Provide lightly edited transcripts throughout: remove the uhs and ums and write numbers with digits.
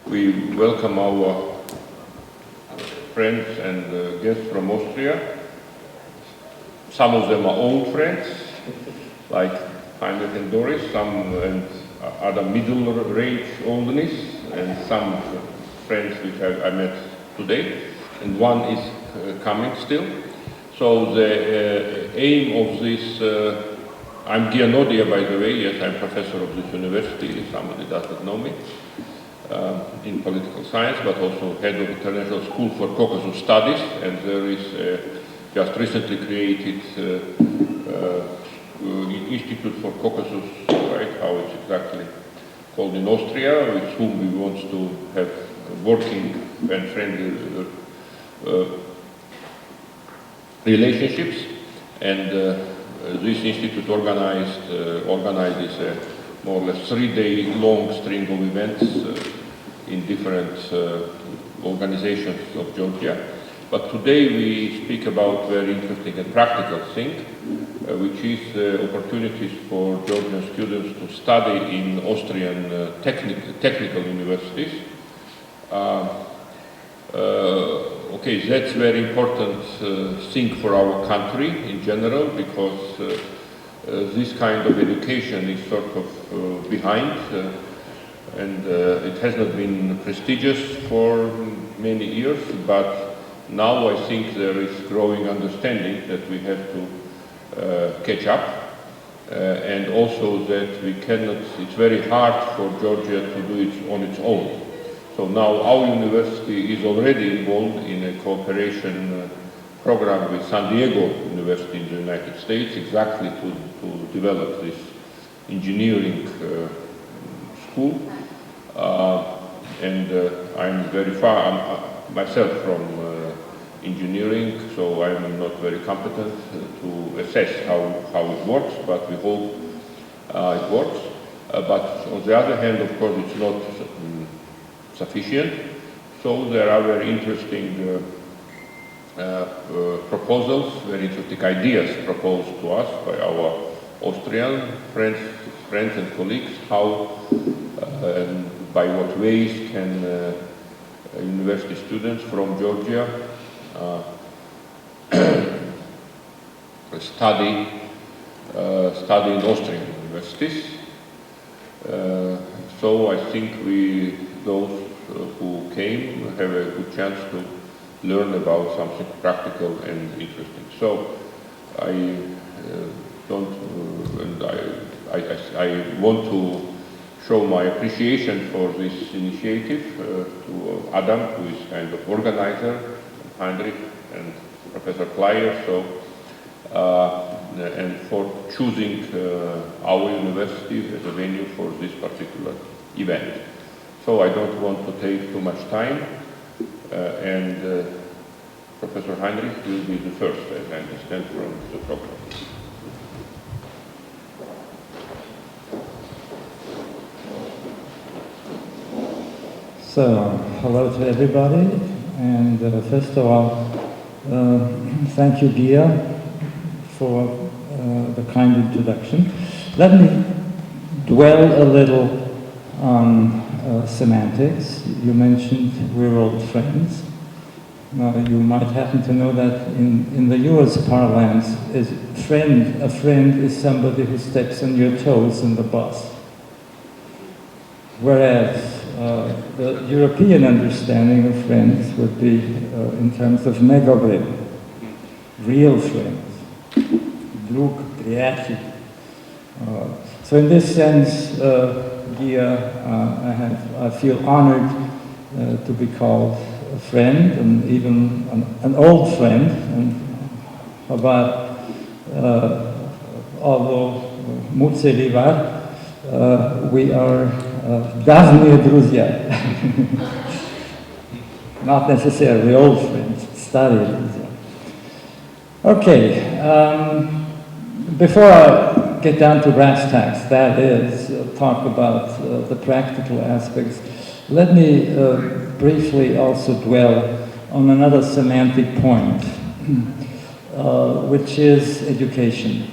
We welcome our friends and guests from Austria. Some of them are old friends, like Heinrich and Doris, some and other middle range oldness, and some friends which I met today, and one is coming still. So the aim of this, I'm Gianodia, by the way, yes, I'm professor of this university, if somebody doesn't know me, in political science, but also head of International School for Caucasus Studies, and there is just recently created Institute for Caucasus, right, how it's exactly called in Austria, with whom we want to have working and friendly relationships, and this institute organizes a more or less 3-day-long string of events in different organizations of Georgia. But today we speak about very interesting and practical thing, which is opportunities for Georgian students to study in Austrian technical universities. Okay, that's very important thing for our country in general, because this kind of education is sort of behind, and it has not been prestigious for many years, but now I think there is growing understanding that we have to catch up, and also that we cannot, it's very hard for Georgia to do it on its own. So now our university is already involved in a cooperation program with San Diego University in the United States, exactly to develop this engineering school. And I'm very far, myself from engineering, so I'm not very competent to assess how it works, but we hope it works. But on the other hand, of course, it's not sufficient. So there are very interesting proposals, very interesting ideas proposed to us by our Austrian friends and colleagues, how and by what ways can university students from Georgia study in Austrian universities. So I think those who came have a good chance to learn about something practical and interesting. So I want to show my appreciation for this initiative to Adam, who is kind of organizer, Heinrich and Professor Kleyer, and for choosing our university as a venue for this particular event. So I don't want to take too much time, and Professor Heinrich will be the first, as I understand from the program. So, hello to everybody, and first of all, thank you, Gia, for the kind introduction. Let me dwell a little on semantics. You mentioned we're old friends. You might happen to know that in the US parlance, a friend is somebody who steps on your toes in the bus. Whereas the European understanding of friends would be in terms of megabrim, real friends, drug, priatel. So in this sense, Gia, I feel honored to be called a friend, and even an old friend. And about, although Mutseli var, we are давние друзья. Not necessarily old friends, старые друзья. Okay, before I get down to brass tacks, that is, talk about the practical aspects, let me briefly also dwell on another semantic point, which is education.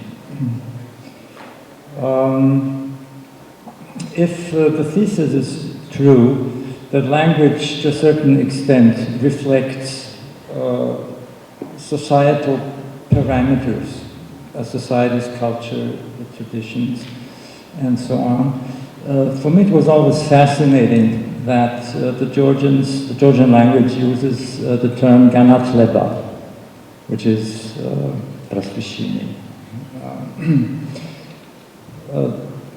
If the thesis is true that language, to a certain extent, reflects societal parameters, a society's culture, the traditions, and so on. For me, it was always fascinating that the Georgian language uses the term "განათლება," which is просвещение.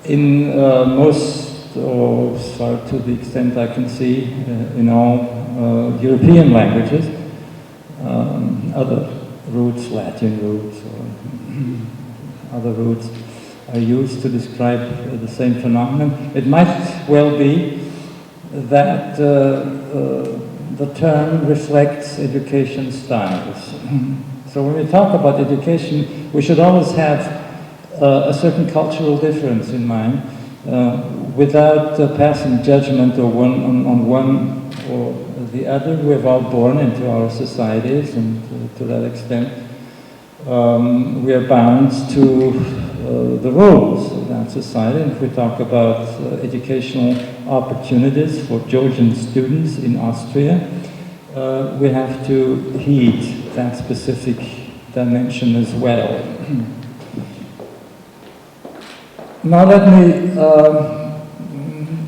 In most, or as far to the extent I can see, in all European languages, other roots, Latin roots, or other roots, are used to describe the same phenomenon. It might well be that the term reflects education styles. So when we talk about education, we should always have a certain cultural difference in mind, without passing judgment on one or the other. We're all born into our societies, and to that extent, we are bound to the rules of that society. And if we talk about educational opportunities for Georgian students in Austria, we have to heed that specific dimension as well. Now let me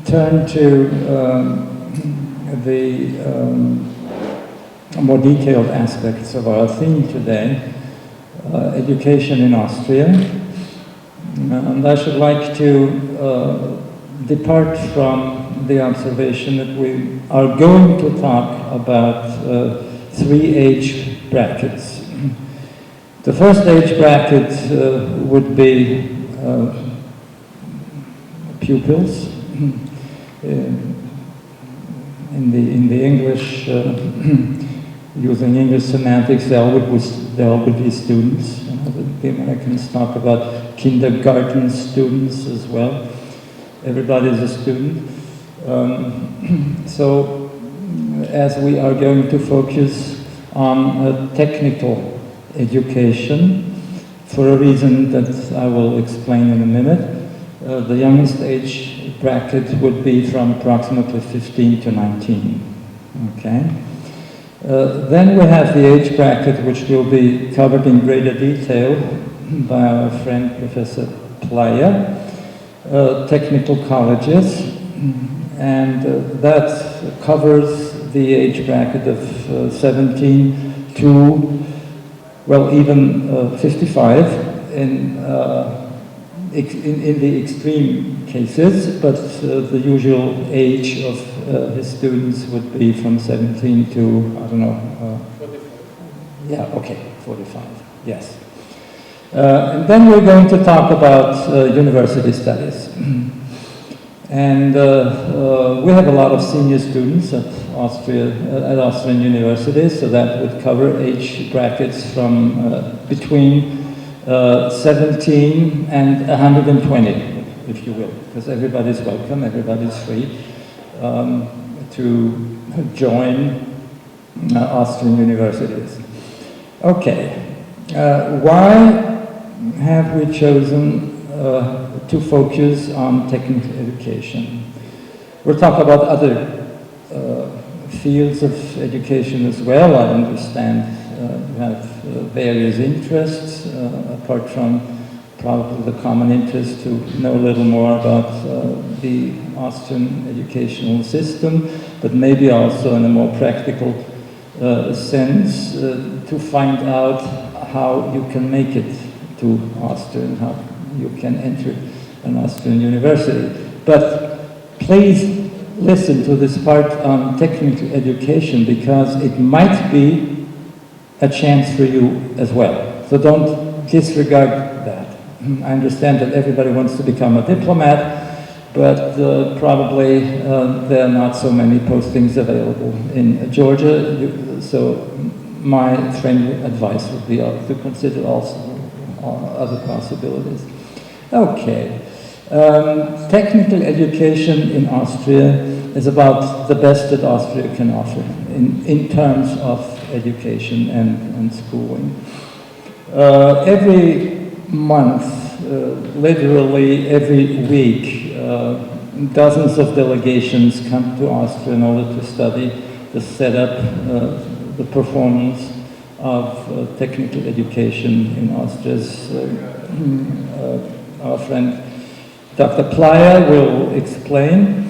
turn to the more detailed aspects of our theme today, education in Austria. And I should like to depart from the observation that we are going to talk about 3 age brackets. The first age bracket would be pupils. In the English, using English semantics, there would be students. The Americans talk about kindergarten students as well. Everybody is a student. So, as we are going to focus on technical education, for a reason that I will explain in a minute, the youngest age bracket would be from approximately 15 to 19. Okay. Then we have the age bracket, which will be covered in greater detail by our friend Professor Playa, technical colleges, and that covers the age bracket of 17 to, well, even 55 in the extreme cases, but the usual age of his students would be from 17 to, I don't know. 45. Yeah, okay, 45, yes. And then we're going to talk about university studies. And we have a lot of senior students at Austrian universities, so that would cover age brackets from between 17 and 120, if you will, because everybody's welcome, everybody's free to join Austrian universities. Okay, why have we chosen to focus on technical education? We'll talk about other fields of education as well. I understand you have various interests, apart from probably the common interest to know a little more about the Austrian educational system, but maybe also in a more practical sense to find out how you can make it to Austria and how you can enter an Austrian university. But please listen to this part on technical education, because it might be a chance for you as well. So don't disregard that. I understand that everybody wants to become a diplomat, but probably there are not so many postings available in Georgia. So my friendly advice would be to consider also other possibilities. Okay. Technical education in Austria is about the best that Austria can offer in terms of education and schooling. Every month, literally every week, dozens of delegations come to Austria in order to study the setup, the performance of technical education in Austria. Our friend Dr. Plyer will explain.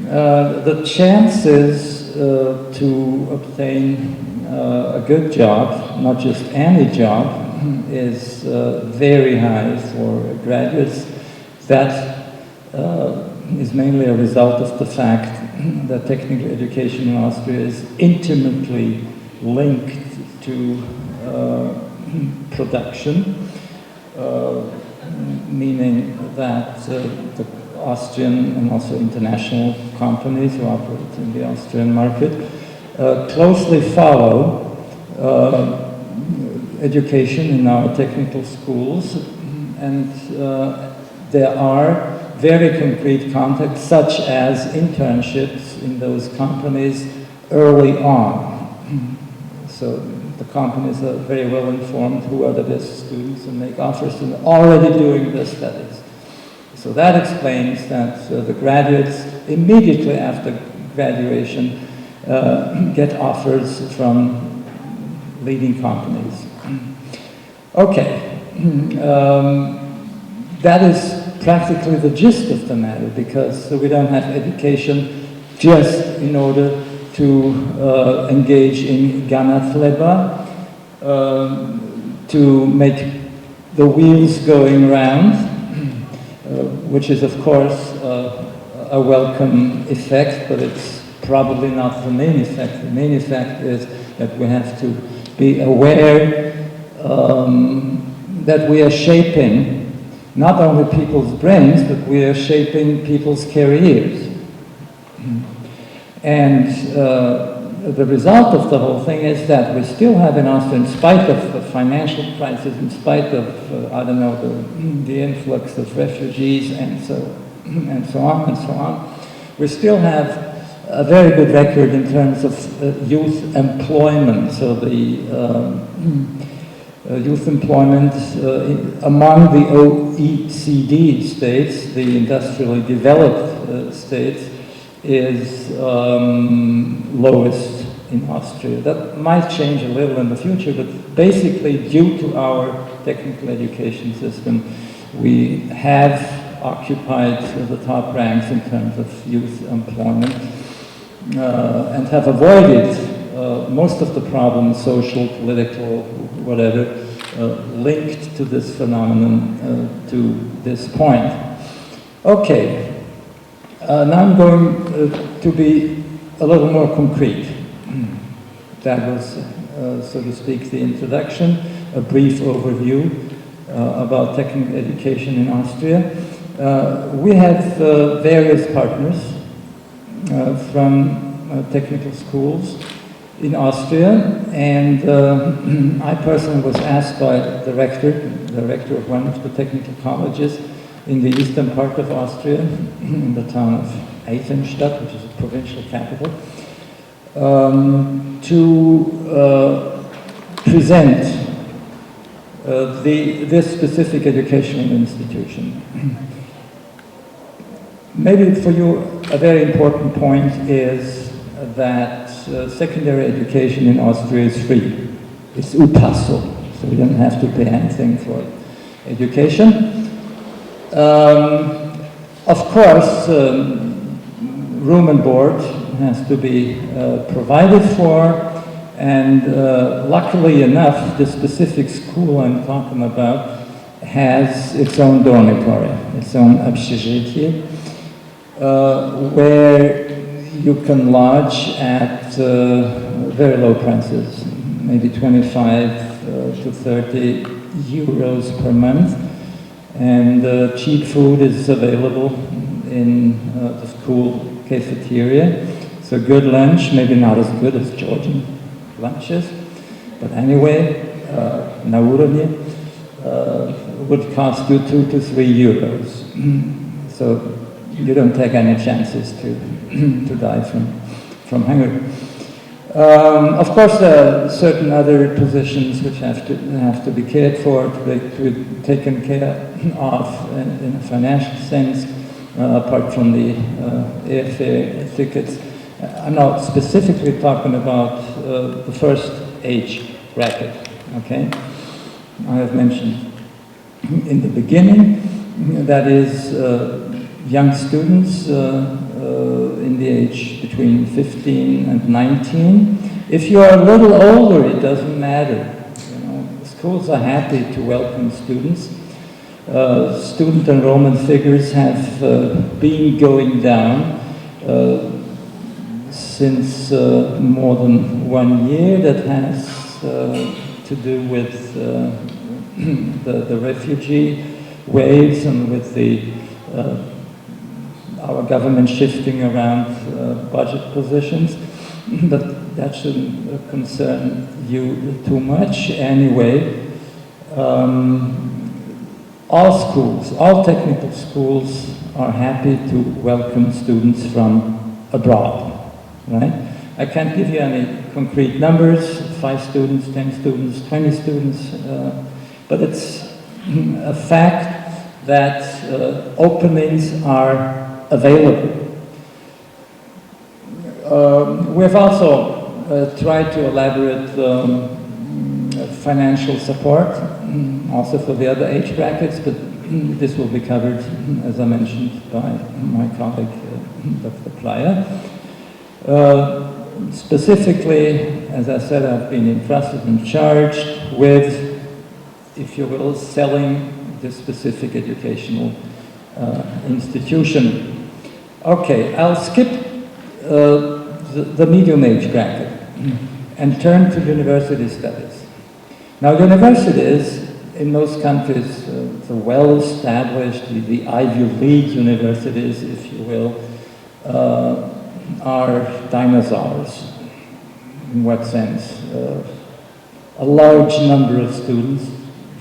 The chances to obtain a good job, not just any job, is very high for graduates. That is mainly a result of the fact that technical education in Austria is intimately linked to production, meaning that the Austrian and also international companies who operate in the Austrian market closely follow education in our technical schools, and there are very concrete contacts such as internships in those companies early on. So the companies are very well informed who are the best students and make offers to them already doing their studies. So that explains that the graduates immediately after graduation get offers from leading companies. Okay, that is practically the gist of the matter, because we don't have education just in order to engage in Ganatleba, to make the wheels going round, which is of course a welcome effect, but it's probably not the main effect. The main effect is that we have to be aware that we are shaping not only people's brains, but we are shaping people's careers. And the result of the whole thing is that we still have in Austria, in spite of the financial crisis, in spite of, I don't know, the influx of refugees and so on, we still have a very good record in terms of youth employment. So the youth employment among the OECD states, the industrially developed states, is lowest in Austria. That might change a little in the future, but basically due to our technical education system, we have occupied the top ranks in terms of youth employment and have avoided most of the problems, social, political, whatever, linked to this phenomenon to this point. Okay, now I'm going to be a little more concrete. That was, so to speak, the introduction, a brief overview about technical education in Austria. We have various partners from technical schools in Austria, and I personally was asked by the rector of one of the technical colleges in the eastern part of Austria, in the town of Eisenstadt, which is a provincial capital, to present this specific educational institution. Maybe for you a very important point is that secondary education in Austria is free. It's UPASO, so you don't have to pay anything for education. Of course, room and board has to be provided for, and luckily enough, the specific school I'm talking about has its own dormitory, its own общежитие, where you can lodge at very low prices, maybe 25 to 30 euros per month, and cheap food is available in the school cafeteria. So good lunch, maybe not as good as Georgian lunches, but anyway, na urovni, would cost you 2 to 3 euros. So you don't take any chances to die from hunger. Of course, there are certain other positions which have to be cared for, to be taken care of in a financial sense. apart from the airfare tickets. I'm not specifically talking about the first age bracket, okay? I have mentioned in the beginning, that is young students in the age between 15 and 19. If you are a little older, it doesn't matter. You know, schools are happy to welcome students. Student enrollment figures have been going down since more than 1 year. That has to do with the refugee waves and with the our government shifting around budget positions, but that shouldn't concern you too much anyway. All schools, all technical schools are happy to welcome students from abroad, right? I can't give you any concrete numbers, 5 students, 10 students, 20 students, but it's a fact that openings are available. We've also tried to elaborate financial support, also for the other age brackets, but this will be covered, as I mentioned, by my colleague, Dr. Playa. Specifically, as I said, I've been entrusted and charged with, if you will, selling this specific educational institution. Okay, I'll skip the medium age bracket and turn to university studies. Now, universities in most countries, the well-established, the Ivy League universities, if you will, are dinosaurs. In what sense? A large number of students.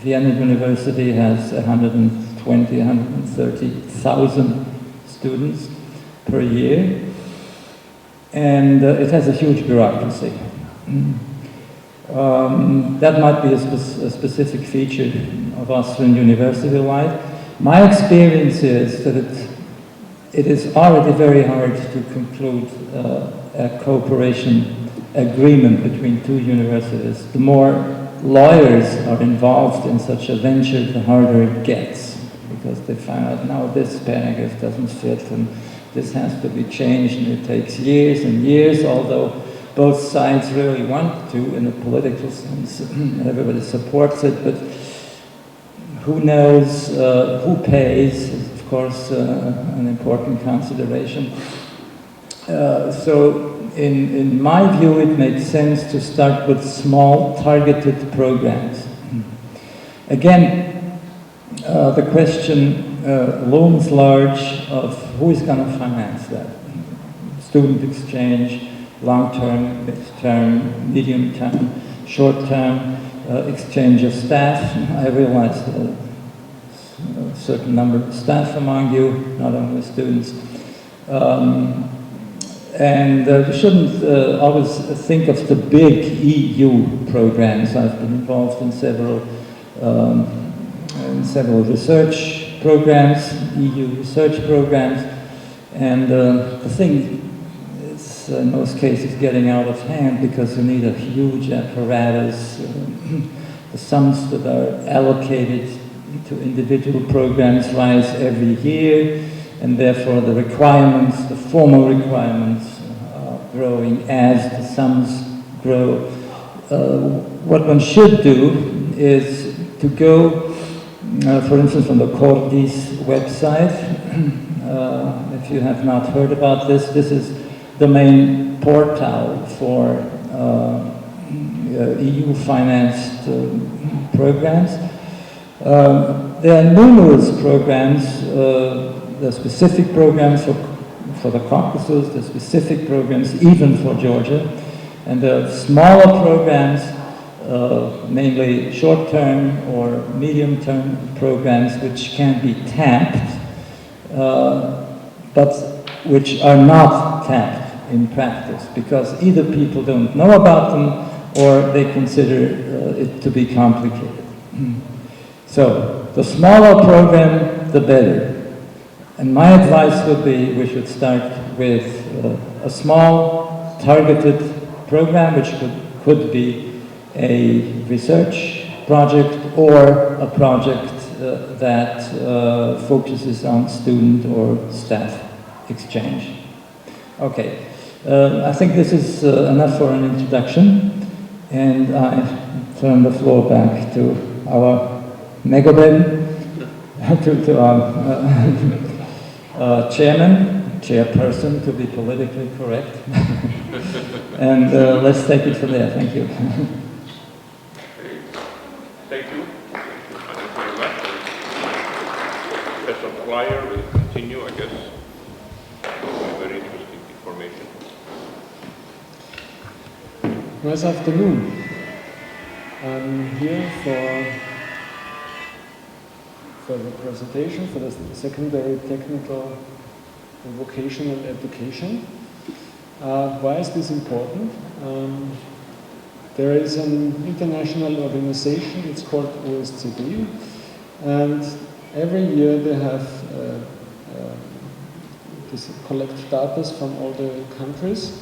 Vienna University has 120, 130,000 students per year, and it has a huge bureaucracy. That might be a specific feature of Austrian university life. My experience is that it is already very hard to conclude a cooperation agreement between two universities. The more lawyers are involved in such a venture, the harder it gets, because they find out now this paragraph doesn't fit and this has to be changed, and it takes years and years, although both sides really want to in a political sense. Everybody supports it, but who knows who pays, is of course an important consideration. So in my view, it makes sense to start with small, targeted programs. Again, the question looms large of who is going to finance that. Student exchange, long-term, mid-term, medium-term, short-term, exchange of staff. I realize a certain number of staff among you, not only students. And you shouldn't always think of the big EU programs. I've been involved in several research programs, EU research programs, and the thing is in most cases getting out of hand because you need a huge apparatus. The sums that are allocated to individual programs rise every year, and therefore the requirements, the formal requirements, are growing as the sums grow. What one should do is to go, for instance, on the Cordis website. If you have not heard about this, this is the main portal for EU-financed programs. There are numerous programs. There are specific programs for the Caucasus, there are specific programs even for Georgia, and there are smaller programs, mainly short-term or medium-term programs which can be tapped, but which are not tapped in practice, because either people don't know about them or they consider it to be complicated. So, the smaller program, the better. And my advice would be we should start with a small, targeted program, which could be a research project or a project that focuses on student or staff exchange. Okay, I think this is enough for an introduction, and I turn the floor back to our Megaben, to our chairperson, to be politically correct. And let's take it from there. Thank you. Thank you. As a flyer will continue, I guess. Very interesting information. Nice afternoon. I'm here for the presentation for the secondary technical and vocational education. Why is this important? There is an international organization, it's called OSCE, and every year they have collect data from all the countries,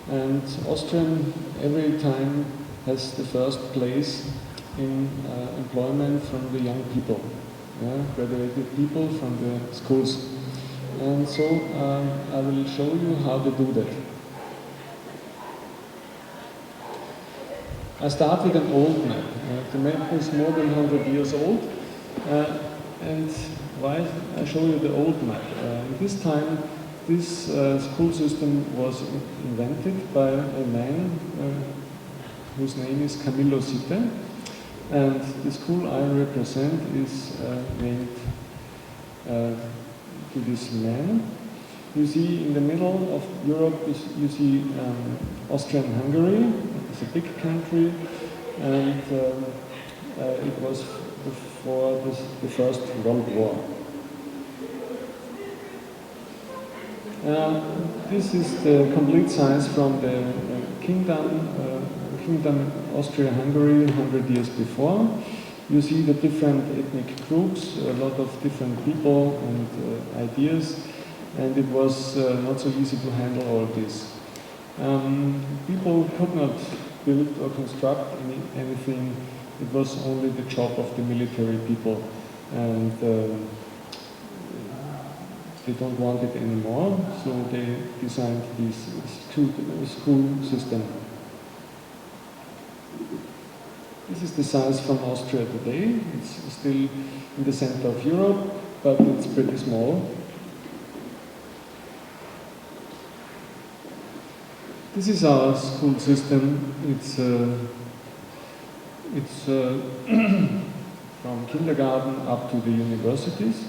and Austrian every time has the first place in employment from the young people, graduated people from the schools. And so I will show you how to do that. I start with an old map. The map is more than 100 years old. And why I show you the old map? This time, this school system was invented by a man whose name is Camillo Sitte. And the school I represent is named to this man. You see in the middle of Europe, you see Austria-Hungary. It's a big country, and it was before the First World War. This is the complete size from the kingdom Austria-Hungary 100 years before. You see the different ethnic groups, a lot of different people and ideas, and it was not so easy to handle all this. People could not build or construct anything. It was only the job of the military people, and they don't want it anymore, so they designed this school system. This is the size from Austria today. It's still in the center of Europe, but it's pretty small. This is our school system. It's from kindergarten up to the universities.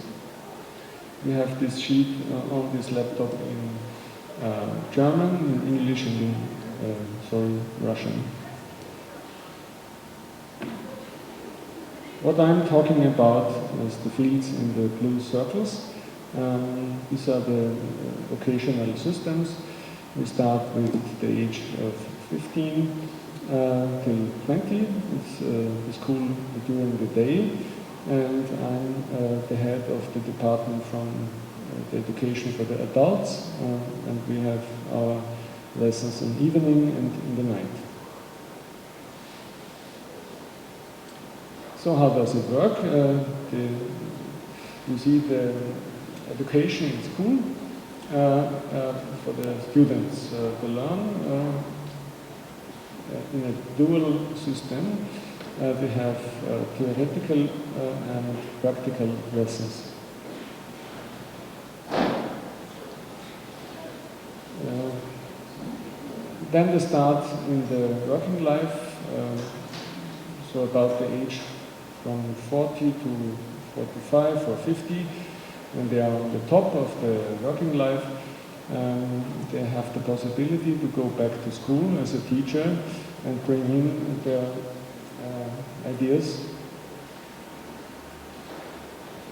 We have this sheet on this laptop in German, in English, and in Russian. What I'm talking about is the fields in the blue circles. These are the vocational systems. We start with the age of 15 till 20. It's the school during the day, and I'm the head of the department from the education for the adults, and we have our lessons in the evening and in the night. So how does it work? You see the education in school for the students to learn in a dual system. We have theoretical and practical lessons. Then they start in the working life, so about the age from 40 to 45 or 50, when they are on the top of the working life. They have the possibility to go back to school as a teacher and bring in their ideas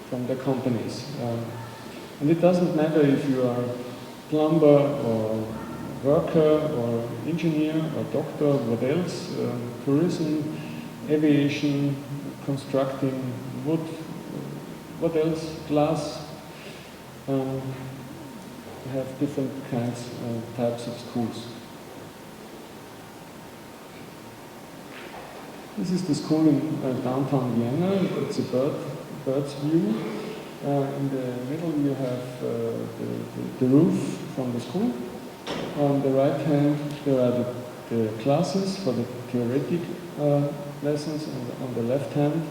from the companies. And it doesn't matter if you are plumber or worker or engineer or doctor, what else, tourism, aviation, constructing wood, what else, glass. We have different kinds types of schools. This is the school in downtown Vienna. It's a bird's view. In the middle you have the roof from the school. On the right hand there are the classes for the theoretic lessons, and on the left hand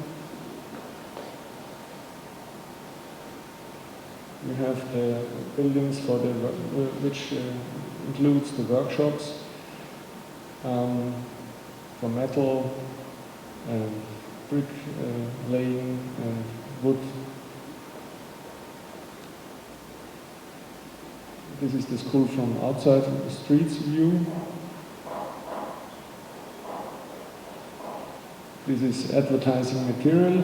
we have the buildings for which includes the workshops for metal and brick laying and wood. This is the school from outside the streets view. This is advertising material.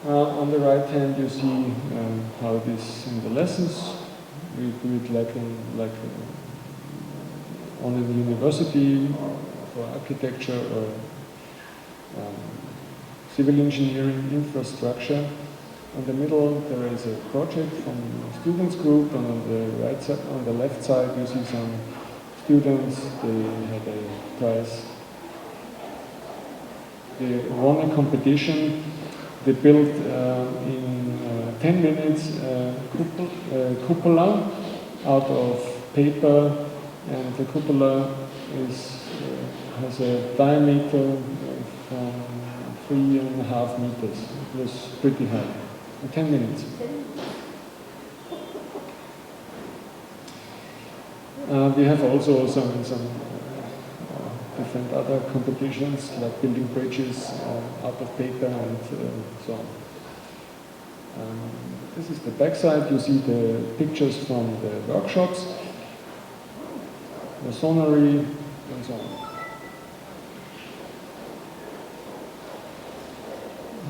On the right hand you see how it is in the lessons. We do it like on a university for architecture or civil engineering, infrastructure. In the middle there is a project from a students group, and on the right side, on the left side you see some students. They had a prize. They won a competition. They built in 10 minutes cupola out of paper, and the cupola has a diameter from 3.5 meters. It was pretty high. In 10 minutes. We have also some different other competitions, like building bridges out of paper and so on. This is the backside. You see the pictures from the workshops, masonry, and so on.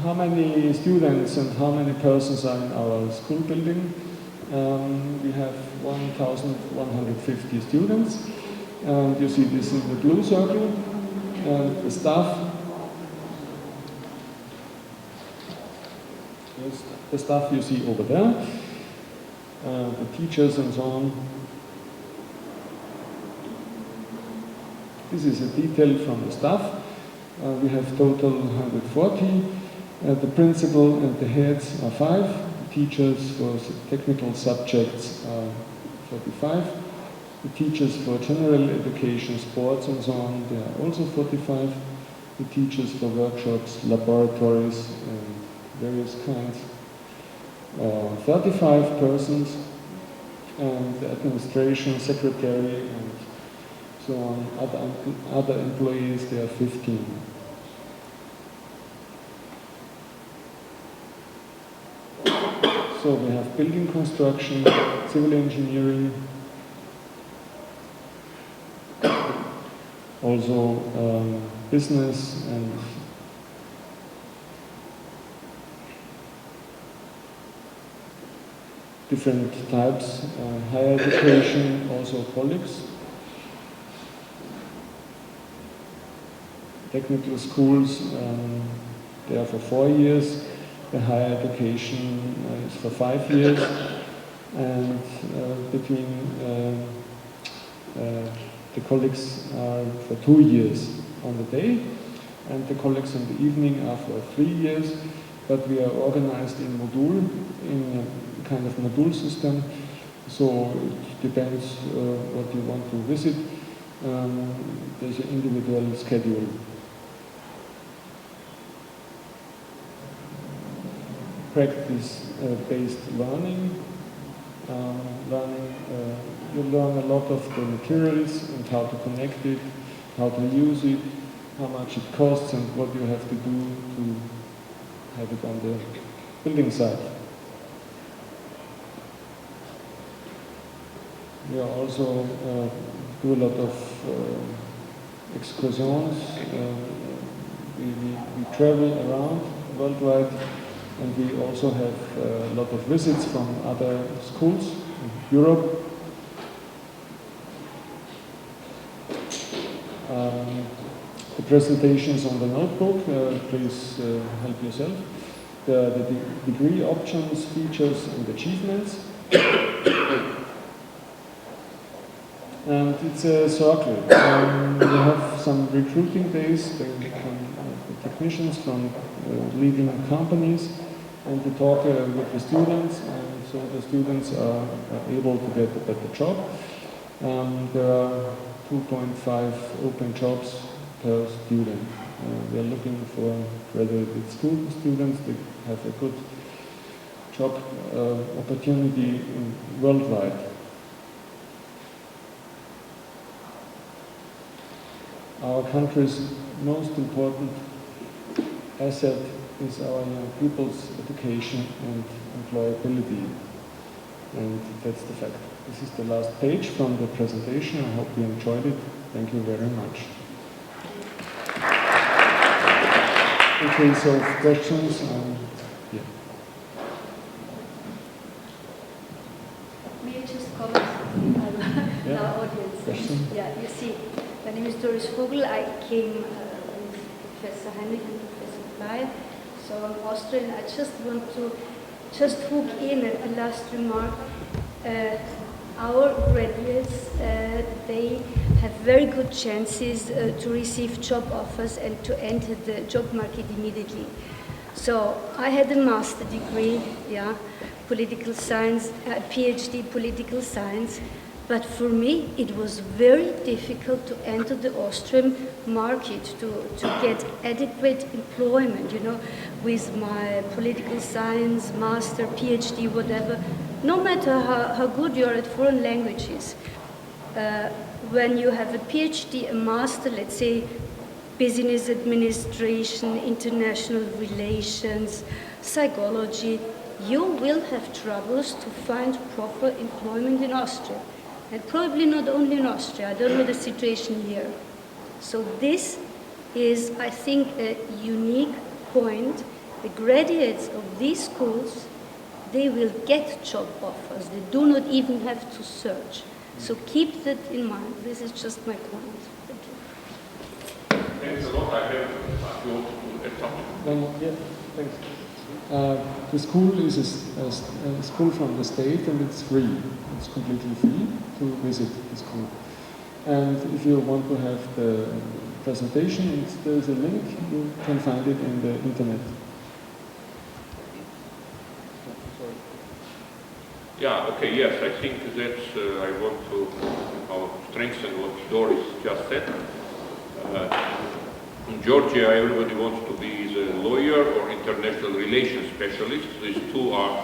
How many students and how many persons are in our school building? We have 1,150 students. And you see this in the blue circle. And the staff. The staff you see over there. The teachers and so on. This is a detail from the staff. We have total 140. The principal and the heads are 5. The teachers for technical subjects are 45. The teachers for general education, sports and so on, they are also 45. The teachers for workshops, laboratories, and various kinds, 35 persons. And the administration, secretary, and so on, other employees, they are 15. So we have building construction, civil engineering, also business and different types, higher education, also colleagues, technical schools, they are for 4 years. The higher education is for 5 years, and between the colleagues are for 2 years on the day, and the colleagues in the evening are for 3 years. But we are organized in module, in a kind of module system, so it depends what you want to visit. There's an individual schedule. Practice-based learning. You learn a lot of the materials and how to connect it, how to use it, how much it costs, and what you have to do to have it on the building site. We also do a lot of excursions. We travel around worldwide. And we also have a lot of visits from other schools in Europe. The presentations on the notebook, please help yourself. The degree options, features and achievements. And it's a circle. We have some recruiting days. They come the technicians from leading companies, and they talk with the students, and so the students are able to get a better job. There are 2.5 open jobs per student. We are looking for graduate school students that have a good job opportunity worldwide. Our country's most important asset is our young people's education and employability, and that's the fact. This is the last page from the presentation. I hope you enjoyed it. Thank you very much. In case of questions, yeah. May I just comment on our audience? Question? Yeah, you see, my name is Doris Vogel. I came with Professor Heinrich and Professor Bleier. So I'm Austrian. I just want to hook in at the last remark. Our graduates, they have very good chances to receive job offers and to enter the job market immediately. So I had a master degree, yeah, political science, PhD political science, but for me it was very difficult to enter the Austrian market, to get adequate employment, you know, with my political science, master, PhD, whatever. No matter how good you are at foreign languages, when you have a PhD, a master, let's say business administration, international relations, psychology, you will have troubles to find proper employment in Austria. And probably not only in Austria, I don't know the situation here. So this is, I think, a unique point. The graduates of these schools, they will get job offers. They do not even have to search. So keep that in mind. This is just my comment. Thank you. Thanks a lot. I have you want to add something? Yeah, thanks. The school is a school from the state, and it's free. It's completely free to visit the school. And if you want to have the presentation, there's a link. You can find it in the internet. Yeah, okay, yes, I think that I want to strengthen what Doris just said. In Georgia, everybody wants to be either a lawyer or international relations specialist. These two are,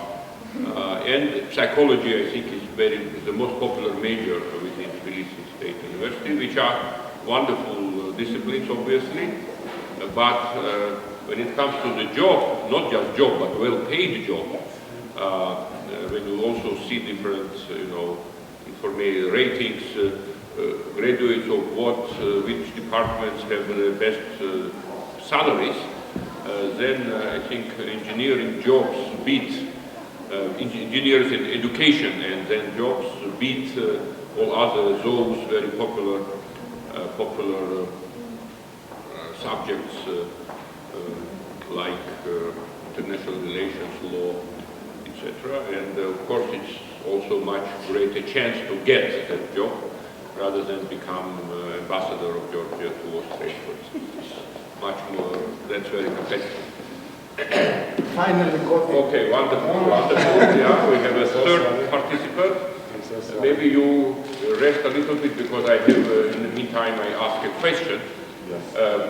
and psychology, I think, is the most popular major within Tbilisi State University, which are wonderful disciplines, obviously. But when it comes to the job, not just job, but well-paid job, when you also see different, information ratings, graduates of which departments have the best salaries, then I think engineering jobs beat engineers in education, and then jobs beat all other those very popular subjects like international relations, law, etc. And of course, it's also much greater chance to get that job rather than become ambassador of Georgia to Australia. It's much more, that's very competitive. Finally got it. Okay, wonderful, wonderful. Yeah, we have a third participant. Maybe you rest a little bit because I have, in the meantime, I ask a question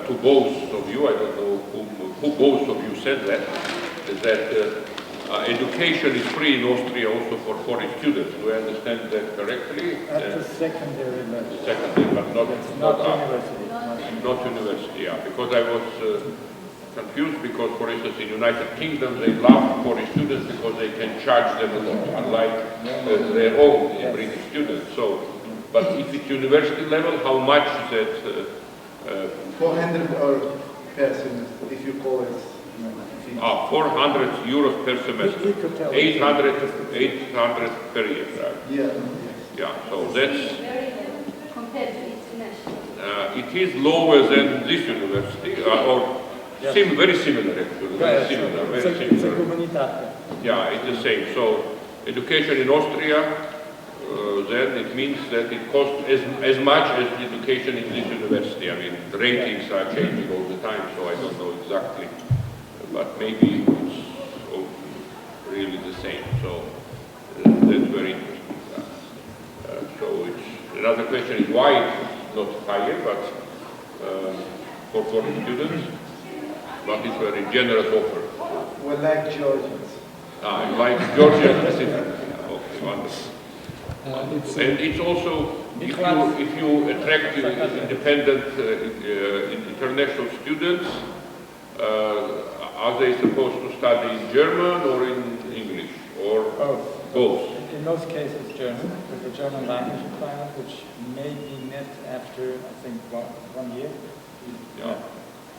to both of you. I don't know who both of you said that education is free in Austria also for foreign students. Do I understand that correctly? At the secondary level. Secondary, but not university. Not university, yeah. Because I was confused because, for instance, in United Kingdom, they love foreign students because they can charge them a lot, unlike their own British students. So, but if it's university level, how much is that? 400 or per semester, if you call it. 400 euros per semester, 800 per year, right? Yeah. Yeah, so that's... Compared to international. It is lower than this university, or very similar actually, very similar. It's a comunità. Yeah, it's the same. So education in Austria, then it means that it costs as much as education in this university. I mean, the ratings are changing all the time, so I don't know exactly, but maybe it's really the same. So that's very interesting. So another question is why it's not higher, but for foreign students, but it's a very generous offer. We like Georgians. You like Georgian specifically. Okay, wonderful. And it's also, if you attract independent international students, are they supposed to study in German or in English, or both? In most cases German, with the German language requirement, which may be met after, I think, 1 year. Yeah.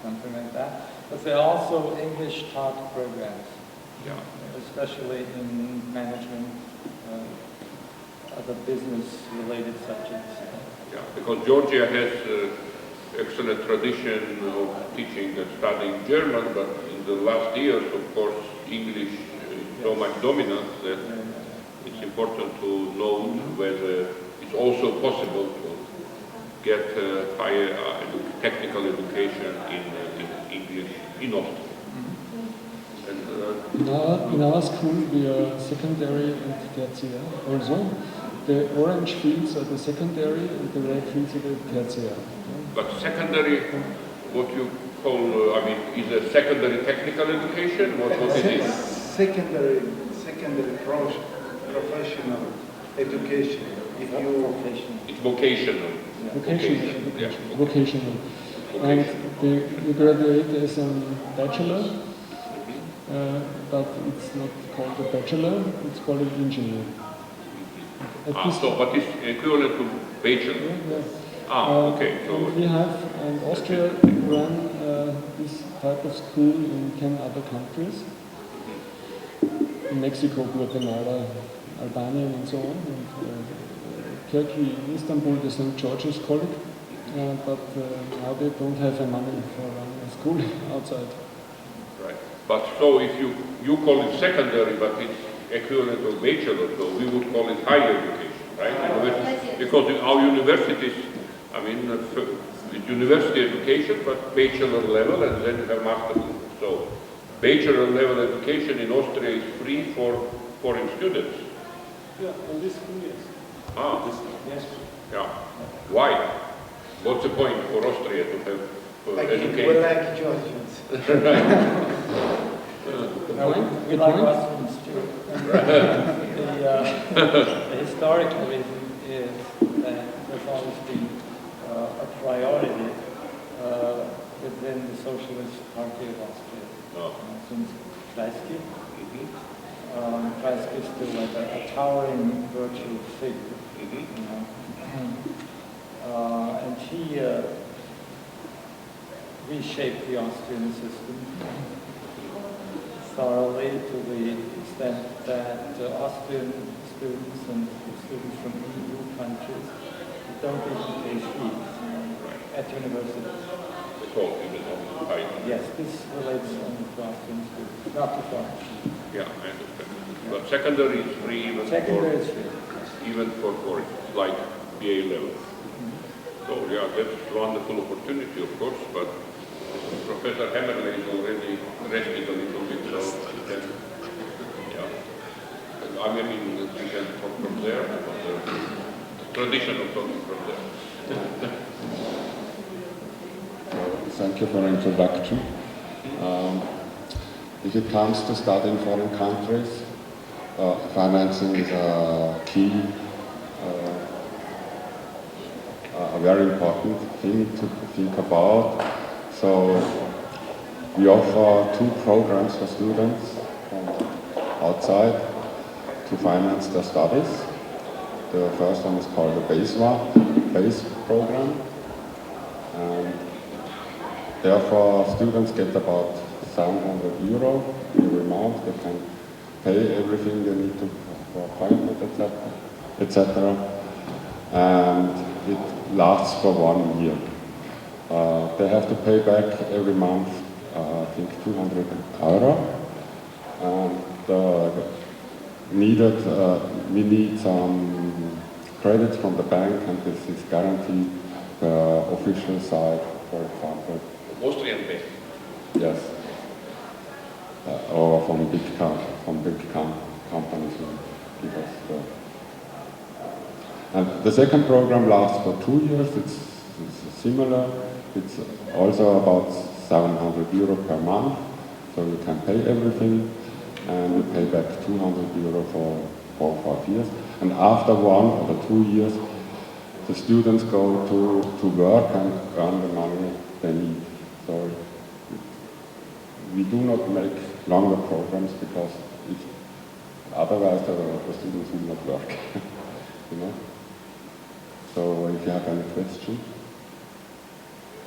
Something like that. But there are also English taught programs. Yeah. Especially in management, other business-related subjects. Yeah, because Georgia has excellent tradition of teaching and studying German, but in the last years, of course, English is so much dominant that it's important to know whether it's also possible to get higher technical education in English in Austria. In our school, we are secondary and tertiary also. The orange fields are the secondary and the red fields are the tertiary. But secondary, what you call, I mean, is a secondary technical education? What is it? Secondary professional education. If you it's vocational. Vocational. And you graduate as a bachelor. But it's not called a bachelor, it's called an engineer. So what is equivalent to bachelor? Yeah. Okay. So we have, and Austria run this type of school in 10 other countries. In Mexico, Guatemala, Albania and so on. And, Turkey, Istanbul, the St. George's College. But now they don't have the money for running a school outside. Right. But so if you call it secondary, but it's equivalent to bachelor, so we would call it higher education, right? Because in our universities, I mean, it's university education, but bachelor level, and then you have master's. So bachelor level education in Austria is free for foreign students. Yeah, in this school, yes. Yes. Yeah. Why? What's the point for Austria to have education? we like Georgians. We like Austrians too. The historical reason is that there's always been a priority within the Socialist Party of Austria since Kreisky. Kreisky is still like a towering virtual figure. You know? And he reshaped the Austrian system thoroughly to the extent that Austrian students and students from EU countries don't even pay fees at universities. Yes, this relates only to Austrian students, not to foreigners. Yeah, I understand. But secondary is free even for foreigners, like BA level. So yeah, that's a wonderful opportunity, of course, but Professor Hammerley is already rested a little bit, so you can, yeah. I mean, you can talk from there, from the tradition of talking from there. Thank you for the introduction. If it comes to study in foreign countries, financing is a key, a very important thing to think about. So we offer 2 programs for students from outside to finance their studies. The first one is called the base program, and therefore students get about €700 every month. They can pay everything they need to for appointment, etc. And it lasts for 1 year. They have to pay back every month, I think €200. And needed, we need some credits from the bank, and this is guaranteed the official side, for example. Austrian bank. Yes. Or from big companies who give us the. And the second program lasts for 2 years. It's similar. It's also about 700 euro per month, so you can pay everything, and you pay back 200 euro for 4 or 5 years. And after 1 or 2 years, the students go to work and earn the money they need. So we do not make longer programs because otherwise the students will not work. You know. So if you have any question.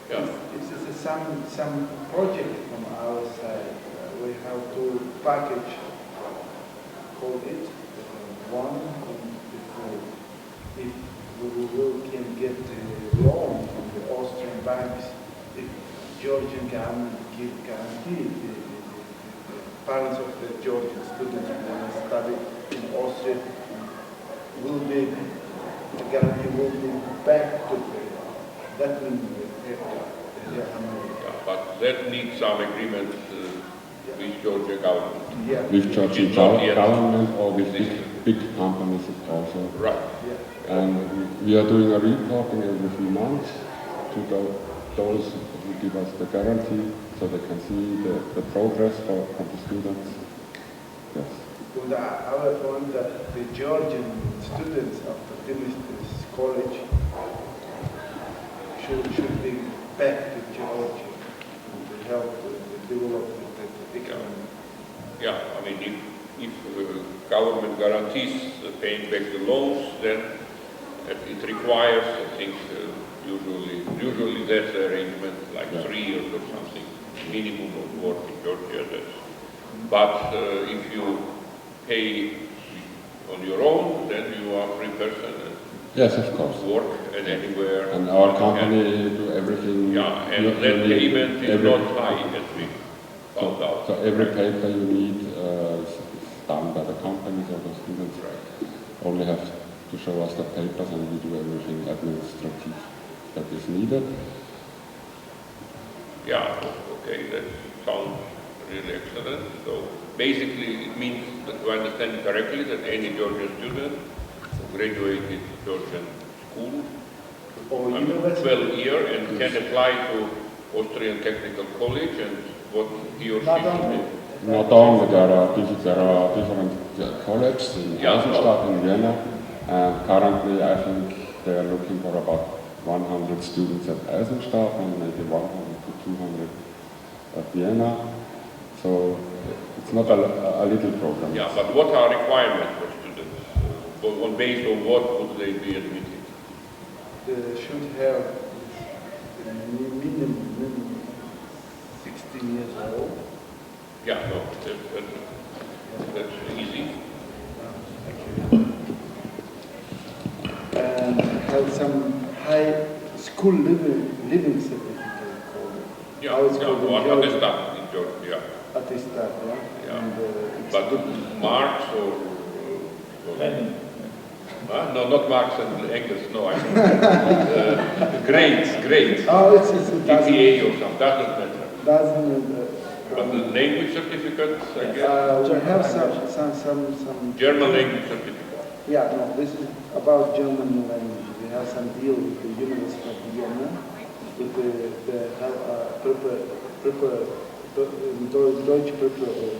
Yeah. It's some project from our side. We have to package, call it one. If we can get a loan from the Austrian banks, if Georgian government give guarantee, the parents of the Georgian students who want to study in Austria will be, the guarantee will be back to the, that will be but that needs some agreement with Georgian government. Yeah. With Georgian government or with big companies also. Right. Yeah. And we are doing a reporting every few months to those who give us the guarantee so they can see the progress of the students. Yes. With our point that the Georgian students after finish this college should be back to Georgia to help the development of the economy. Yeah, I mean, if government guarantees paying back the loans, then it requires, I think, usually that's the arrangement, like 3 years or something, minimum of work in Georgia. But if you pay on your own, then you are a free person. Yes, of course. Work and anywhere. And our company do everything. Yeah, and that payment is not high as we found out. So every paper you need is done by the company, so the students only have to show us the papers and we do everything administrative that is needed. Yeah, okay, that sounds really excellent. So basically it means, that do I understand it correctly, that any Georgian student who graduated Georgian school Or university. 12 year and can apply to Austrian Technical College, and what he or she should be. Not only, there are different colleges in Eisenstadt, in Vienna, and currently I think they are looking for about 100 students at Eisenstadt and maybe 100 to 200 at Vienna. So it's not a little program. Yeah, but what are requirements for students? On base of what would they be admitted? They should have minimum 16 years old. Yeah, no, that's easy. And have some high school living certificate called. Yeah, How it's called in Georgia. attestat in Georgia. Attestat, yeah. Yeah. And, it's But good. Marx or no, not Marx and Engels, no, I mean grades. Oh, it GPA or something, doesn't matter. doesn't. But the language certificates, I guess? We have some German language certificate. Yeah, no, this is about German language. We have some deal with the University of Vienna, with the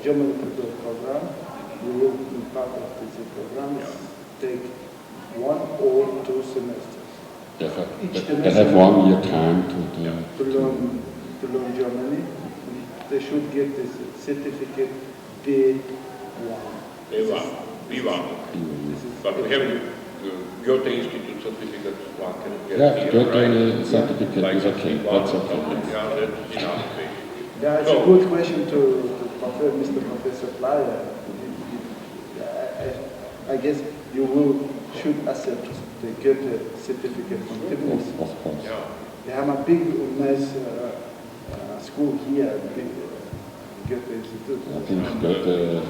German prepare program. We will be part of this program. Take 1 or 2 semesters. They have 1 year time to learn Germany. They should get this certificate B1. B1. But we have Goethe Institute certificate one can get here, Goethe right? certificate Like is okay, that's okay. Yeah, that's enough. Yeah, it's a good question to Mr. Professor Playa. I guess you should accept the Goethe certificate from Tbilisi. Of course. Yeah. They have a big, nice school here, big Goethe Institute. I think Goethe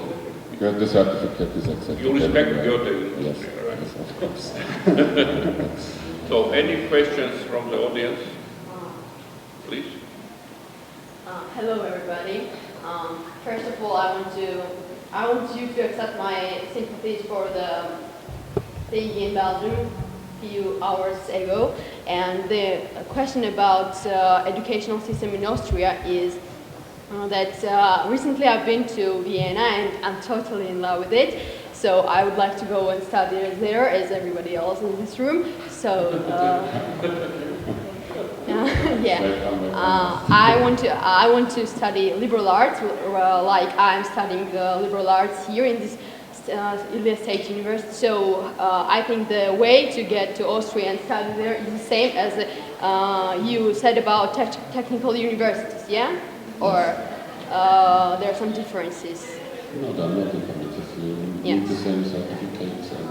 Because the certificate is accepted. You respect everywhere. Goethe in Yes, Austria, right? yes, of course. So, any questions from the audience? Please. Hello, everybody. First of all, I want you to accept my sympathies for the thing in Belgium a few hours ago. And the question about educational system in Austria is that recently I've been to Vienna and I'm totally in love with it. So I would like to go and study there as everybody else in this room. So yeah, I want to study liberal arts, like I'm studying liberal arts here in this Ilia State University. So I think the way to get to Austria and study there is the same as you said about technical universities, yeah? Or there are some differences? No, there are no differences. You need the same certificates and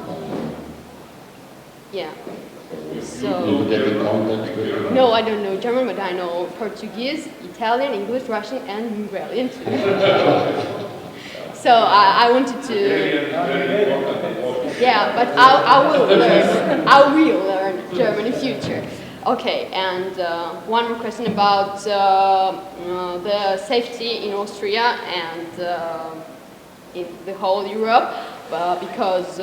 yeah. So you get in contact with... No, I don't know German, but I know Portuguese, Italian, English, Russian, and Hungarian too. So I wanted to... Yeah, but I will learn German in future. Okay, and one more question about the safety in Austria and in the whole Europe. Because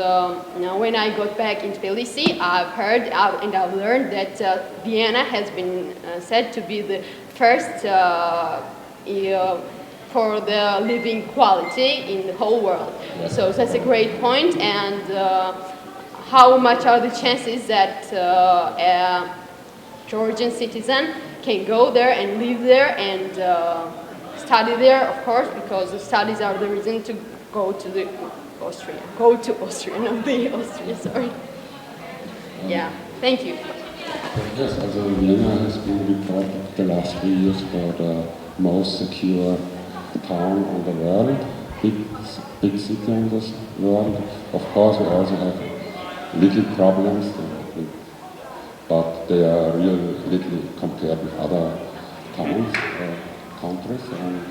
when I got back in Tbilisi, I've heard and I've learned that Vienna has been said to be the first for the living quality in the whole world. Yes. So that's a great point. And how much are the chances that a Georgian citizen can go there and live there and study there, of course, because the studies are the reason to go to Austria. Go to Austria, not the Austria, sorry. Yeah, thank you. Yes, also Vienna has been reported the last 3 years for the most secure town in the world, big city in the world. Of course, we also have little problems, but they are really little compared with other towns or countries. And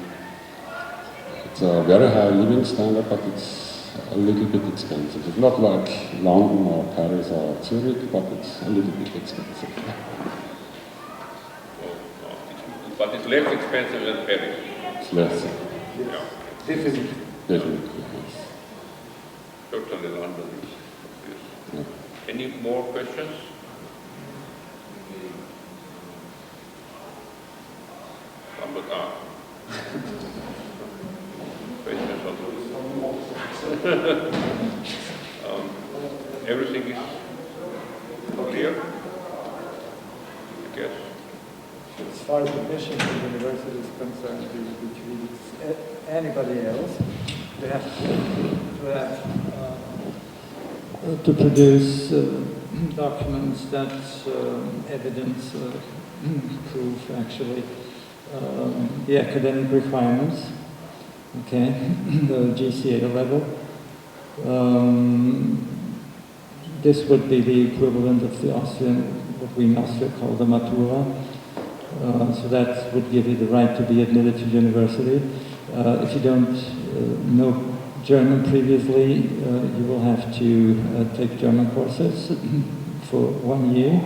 it's a very high living standard, but it's a little bit expensive. It's not like London or Paris or Zurich, but it's a little bit expensive. But it's less expensive than Paris. It's less. Yeah. Definitely. Definitely, yes. Certainly London is. Yeah. Any more questions? Questions on everything is clear, I guess. As far as the mission of the university is concerned, which reads anybody else, they have to produce documents that evidence, prove actually the academic requirements, okay, the GCA level. This would be the equivalent of the Austrian, what we in Austria call the Matura. So that would give you the right to be admitted to university. If you don't know German previously, you will have to take German courses for 1 year,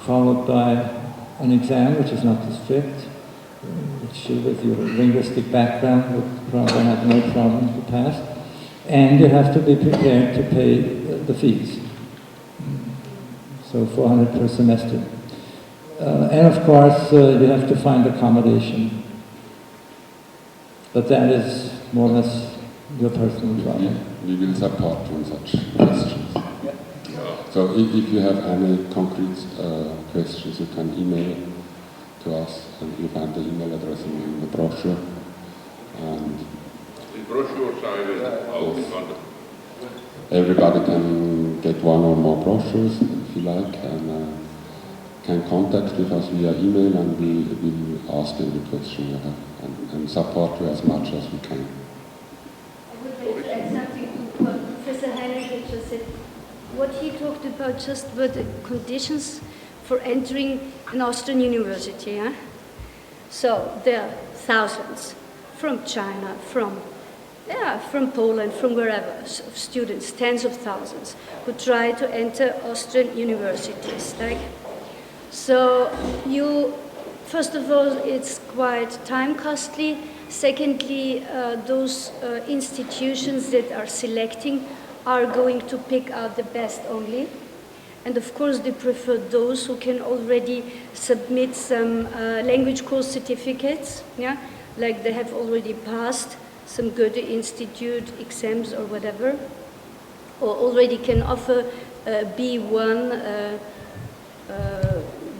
followed by an exam, which is not too strict, which with your linguistic background would probably have no problem to pass. And you have to be prepared to pay the fees. So 400 per semester. And of course, you have to find accommodation. But that is more or less your personal problem. We will support you in such questions. Yeah. So if you have any concrete questions, you can email to us, and you find the email address in the brochure. And The brochures are out in London. everybody can get one or more brochures if you like, and can contact with us via email, and we will ask any question you have and support you as much as we can. I would like to add something to what Professor Heinrich just said. What he talked about just were the conditions for entering an Austrian university. So there are thousands from China, from Yeah, from Poland, from wherever, students, tens of thousands, who try to enter Austrian universities. So first of all, it's quite time costly. Secondly, those institutions that are selecting are going to pick out the best only. And of course, they prefer those who can already submit some language course certificates, yeah? Like they have already passed some Goethe Institute exams or whatever, or already can offer B1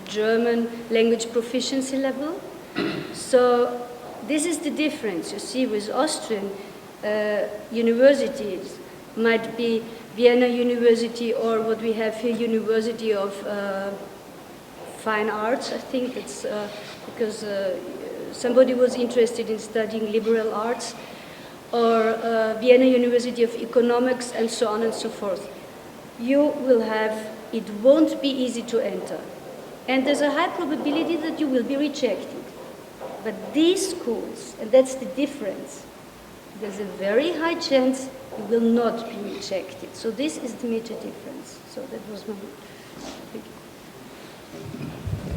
German language proficiency level. So this is the difference, you see, with Austrian universities. Might be Vienna University or what we have here, University of Fine Arts. I think it's because somebody was interested in studying liberal arts, or Vienna University of Economics, and so on and so forth. You will have, it won't be easy to enter. And there's a high probability that you will be rejected. But these schools, and that's the difference, there's a very high chance you will not be rejected. So this is the major difference. So that was my thank you.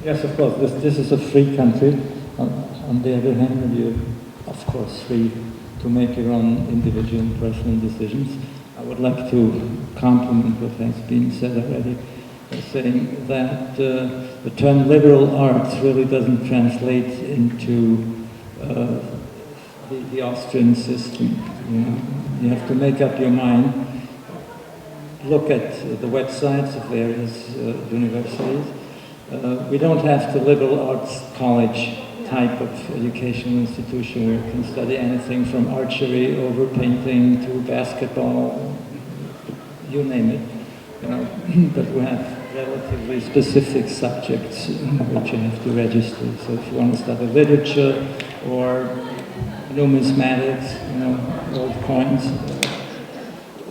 Yes, of course, this is a free country. On the other hand, you're, of course, free to make your own individual and personal decisions. I would like to compliment what has been said already, saying that the term liberal arts really doesn't translate into the Austrian system. You know? You have to make up your mind, look at the websites of various universities. We don't have the liberal arts college type of educational institution where you can study anything from archery over painting to basketball, you name it. You know, but we have relatively specific subjects which you have to register. So if you want to study literature or numismatics, you know, old coins,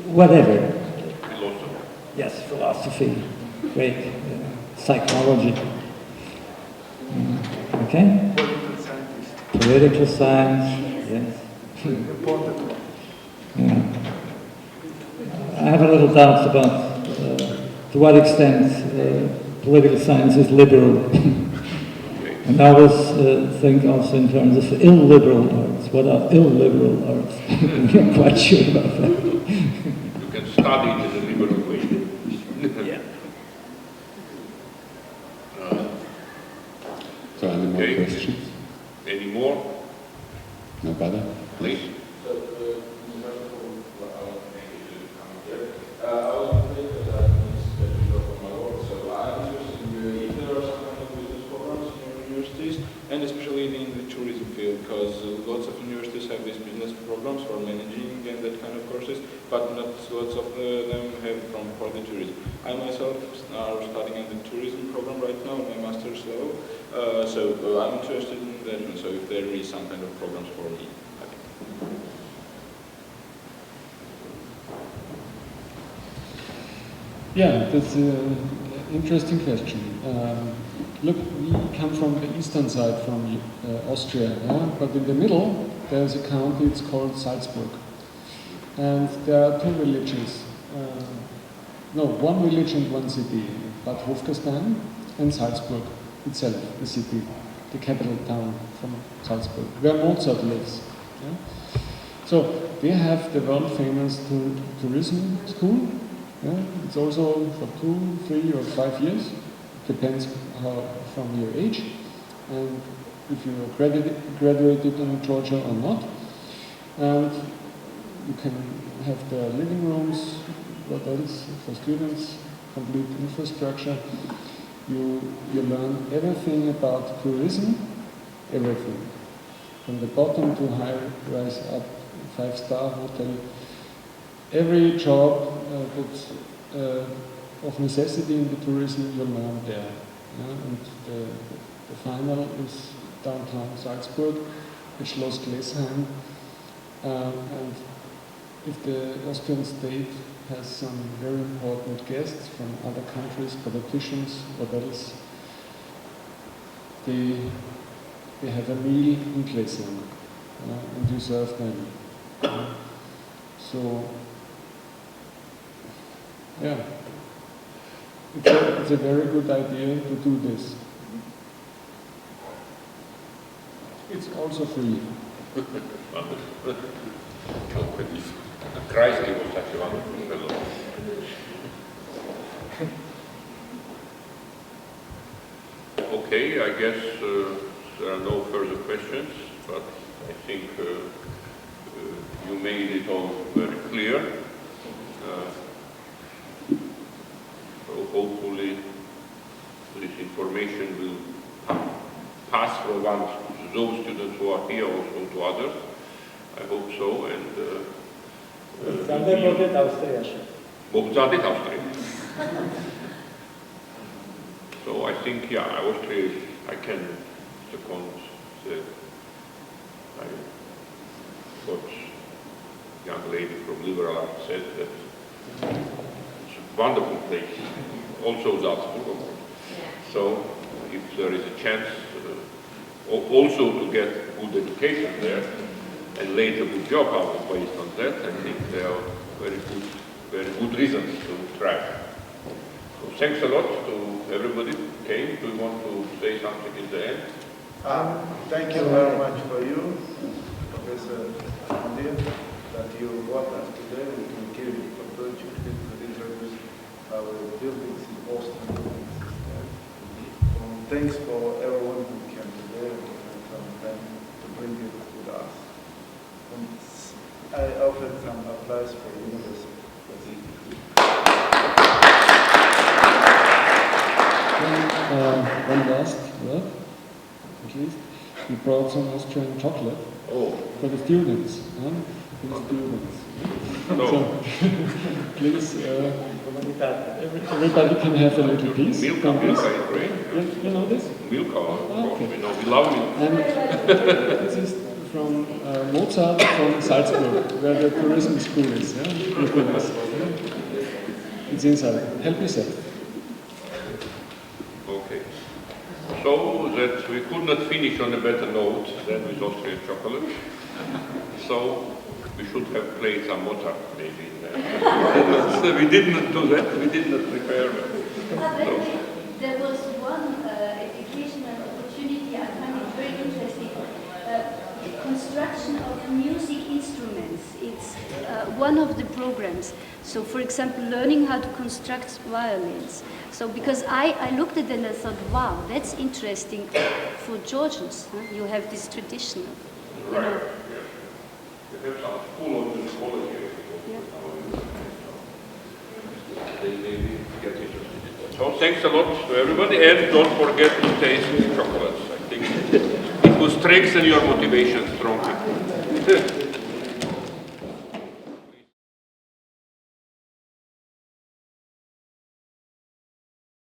whatever. Philosophy. Yes, philosophy, great, psychology. Okay? Political scientist. Political science, yes. Important one. Yeah. I have a little doubts about to what extent political science is liberal. And I always think also in terms of illiberal arts. What are illiberal arts? I'm not quite sure about that. You can study it in a liberal way. Yeah. So any more Okay. questions? Any more? No better? Please. And especially in the tourism field, because lots of universities have these business programs for managing and that kind of courses, but not lots of them have for the tourism. I myself are studying in the tourism program right now, my master's level, so I'm interested in that one, so if there is some kind of programs for me. Yeah, that's an interesting question. Look, we come from the eastern side, from Austria, but in the middle there's a county, it's called Salzburg. And there are two villages. No, one village and one city, Bad Hofgastein and Salzburg itself, the city, the capital town from Salzburg, where Mozart lives. Yeah? So they have the world famous tourism school. Yeah? It's also for 2, 3 or 5 years. Depends from your age and if you graduated in Georgia or not. And you can have the living rooms, what else for students, complete infrastructure. You learn everything about tourism, everything. From the bottom to high, rise up, 5-star hotel. Every job of necessity in the tourism you learn there. Yeah? And the final is downtown Salzburg, at Schloss Glesheim. And if the Austrian state has some very important guests from other countries, politicians, what else, they have a meal in Glesheim, and you serve them. So, yeah, it's a very good idea to do this. It's also free. Kreisky was such a wonderful fellow. Okay, I guess there are no further questions, but I think you made it all very clear. So hopefully this information will pass from those students who are here also to others. I hope so. And გაცნობოდნენ ავსტრიაში. მოგზაურობთ ავსტრიაში. So I think, yeah, Austria, I can second what young lady from Liberal Arts said, that it's a wonderful place, also Salzburg. So if there is a chance also to get good education there, and later good job out based on that, I think there are very good reasons to try. So thanks a lot to everybody who came. Do you want to say something in the end? Thank you very much for you, Professor Andir, that you brought us today to give opportunity to introduce our buildings in Boston. Thanks for everyone who came today and to bring it with us. And I offered some applause for the university. One last word, at least. We brought some Austrian chocolate for the students. For the students. No. So, please, everybody can have a little piece. Milk, right? You know this? Milk, of course, okay. we know, we love milk. And this is from Mozart from Salzburg, where the tourism school is. It's inside. Help yourself. Okay. So that we could not finish on a better note than with Austrian chocolate. So we should have played some Mozart maybe. So we did not do that. We did not prepare that. So. There was one educational opportunity I find it very interesting. Construction of music instruments. It's one of the programs. So, for example, learning how to construct violins. So, because I looked at it and I thought, wow, that's interesting for Georgians. Huh? You have this tradition of, you know. You have some school of musicology. They maybe get interested in that. So, thanks a lot to everybody, and don't forget to taste chocolates. I think it will strengthen your motivation strongly.